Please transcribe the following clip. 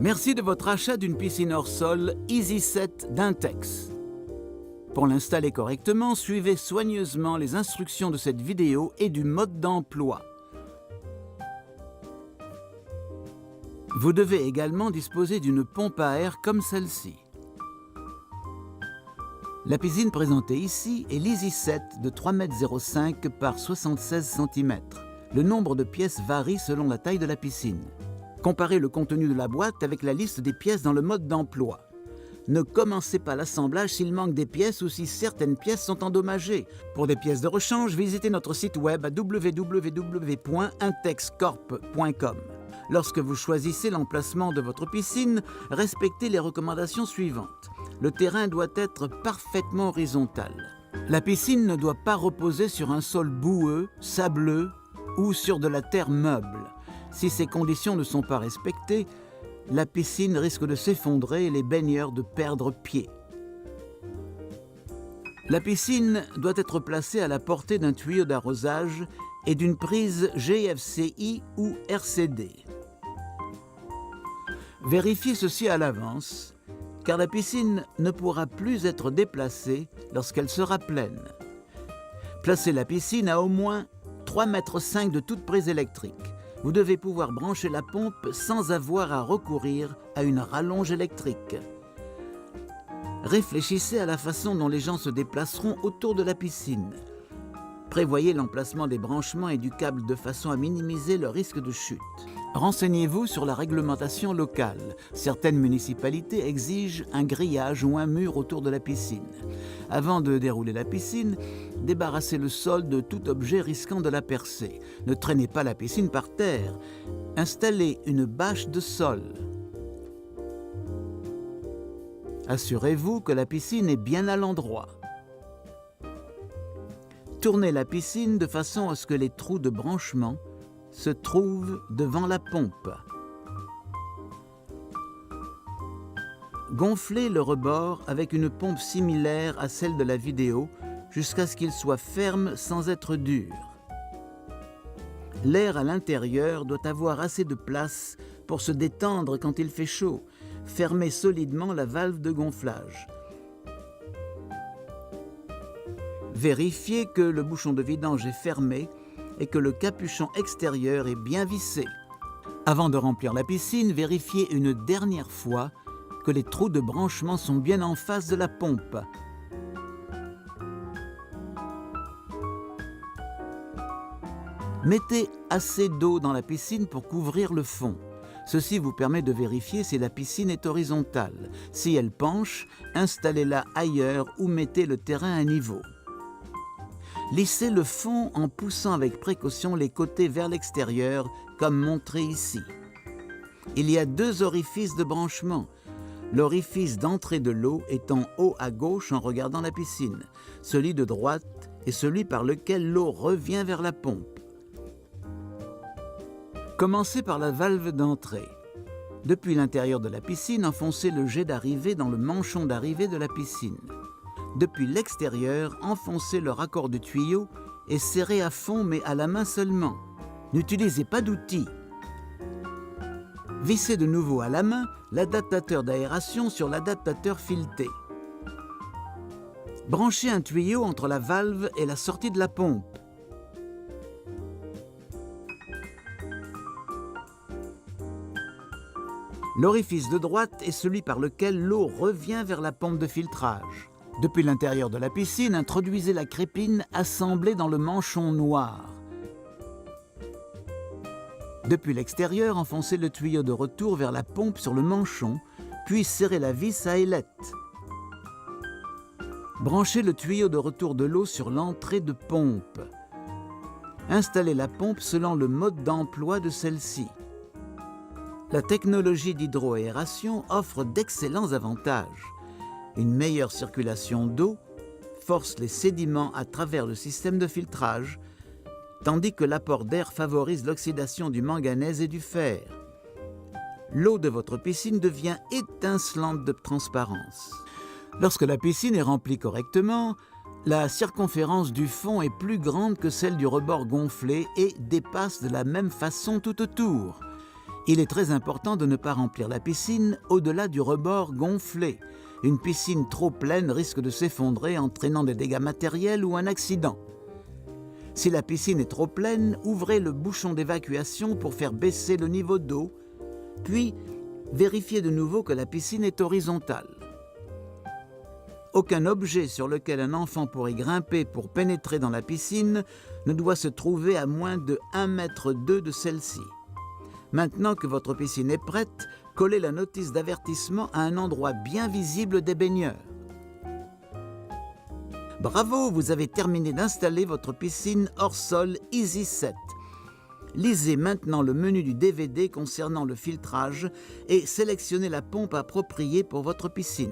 Merci de votre achat d'une piscine hors sol EasySet d'Intex. Pour l'installer correctement, suivez soigneusement les instructions de cette vidéo et du mode d'emploi. Vous devez également disposer d'une pompe à air comme celle-ci. La piscine présentée ici est l'EasySet de 3,05 m par 76 cm. Le nombre de pièces varie selon la taille de la piscine. Comparez le contenu de la boîte avec la liste des pièces dans le mode d'emploi. Ne commencez pas l'assemblage s'il manque des pièces ou si certaines pièces sont endommagées. Pour des pièces de rechange, visitez notre site web à www.intexcorp.com. Lorsque vous choisissez l'emplacement de votre piscine, respectez les recommandations suivantes. Le terrain doit être parfaitement horizontal. La piscine ne doit pas reposer sur un sol boueux, sableux ou sur de la terre meuble. Si ces conditions ne sont pas respectées, la piscine risque de s'effondrer et les baigneurs de perdre pied. La piscine doit être placée à la portée d'un tuyau d'arrosage et d'une prise GFCI ou RCD. Vérifiez ceci à l'avance, car la piscine ne pourra plus être déplacée lorsqu'elle sera pleine. Placez la piscine à au moins 3,5 m de toute prise électrique. Vous devez pouvoir brancher la pompe sans avoir à recourir à une rallonge électrique. Réfléchissez à la façon dont les gens se déplaceront autour de la piscine. Prévoyez l'emplacement des branchements et du câble de façon à minimiser le risque de chute. Renseignez-vous sur la réglementation locale. Certaines municipalités exigent un grillage ou un mur autour de la piscine. Avant de dérouler la piscine, débarrassez le sol de tout objet risquant de la percer. Ne traînez pas la piscine par terre. Installez une bâche de sol. Assurez-vous que la piscine est bien à l'endroit. Tournez la piscine de façon à ce que les trous de branchement se trouvent devant la pompe. Gonflez le rebord avec une pompe similaire à celle de la vidéo jusqu'à ce qu'il soit ferme sans être dur. L'air à l'intérieur doit avoir assez de place pour se détendre quand il fait chaud. Fermez solidement la valve de gonflage. Vérifiez que le bouchon de vidange est fermé et que le capuchon extérieur est bien vissé. Avant de remplir la piscine, vérifiez une dernière fois que les trous de branchement sont bien en face de la pompe. Mettez assez d'eau dans la piscine pour couvrir le fond. Ceci vous permet de vérifier si la piscine est horizontale. Si elle penche, installez-la ailleurs ou mettez le terrain à niveau. Lissez le fond en poussant avec précaution les côtés vers l'extérieur, comme montré ici. Il y a 2 orifices de branchement. L'orifice d'entrée de l'eau est en haut à gauche en regardant la piscine. Celui de droite est celui par lequel l'eau revient vers la pompe. Commencez par la valve d'entrée. Depuis l'intérieur de la piscine, enfoncez le jet d'arrivée dans le manchon d'arrivée de la piscine. Depuis l'extérieur, enfoncez le raccord de tuyau et serrez à fond mais à la main seulement. N'utilisez pas d'outil. Vissez de nouveau à la main l'adaptateur d'aération sur l'adaptateur fileté. Branchez un tuyau entre la valve et la sortie de la pompe. L'orifice de droite est celui par lequel l'eau revient vers la pompe de filtrage. Depuis l'intérieur de la piscine, introduisez la crépine assemblée dans le manchon noir. Depuis l'extérieur, enfoncez le tuyau de retour vers la pompe sur le manchon, puis serrez la vis à ailette. Branchez le tuyau de retour de l'eau sur l'entrée de pompe. Installez la pompe selon le mode d'emploi de celle-ci. La technologie d'hydroaération offre d'excellents avantages. Une meilleure circulation d'eau force les sédiments à travers le système de filtrage, tandis que l'apport d'air favorise l'oxydation du manganèse et du fer. L'eau de votre piscine devient étincelante de transparence. Lorsque la piscine est remplie correctement, la circonférence du fond est plus grande que celle du rebord gonflé et dépasse de la même façon tout autour. Il est très important de ne pas remplir la piscine au-delà du rebord gonflé. Une piscine trop pleine risque de s'effondrer, entraînant des dégâts matériels ou un accident. Si la piscine est trop pleine, ouvrez le bouchon d'évacuation pour faire baisser le niveau d'eau, puis vérifiez de nouveau que la piscine est horizontale. Aucun objet sur lequel un enfant pourrait grimper pour pénétrer dans la piscine ne doit se trouver à moins de 1,2 m de celle-ci. Maintenant que votre piscine est prête, collez la notice d'avertissement à un endroit bien visible des baigneurs. Bravo, vous avez terminé d'installer votre piscine hors sol Easy 7. Lisez maintenant le menu du DVD concernant le filtrage et sélectionnez la pompe appropriée pour votre piscine.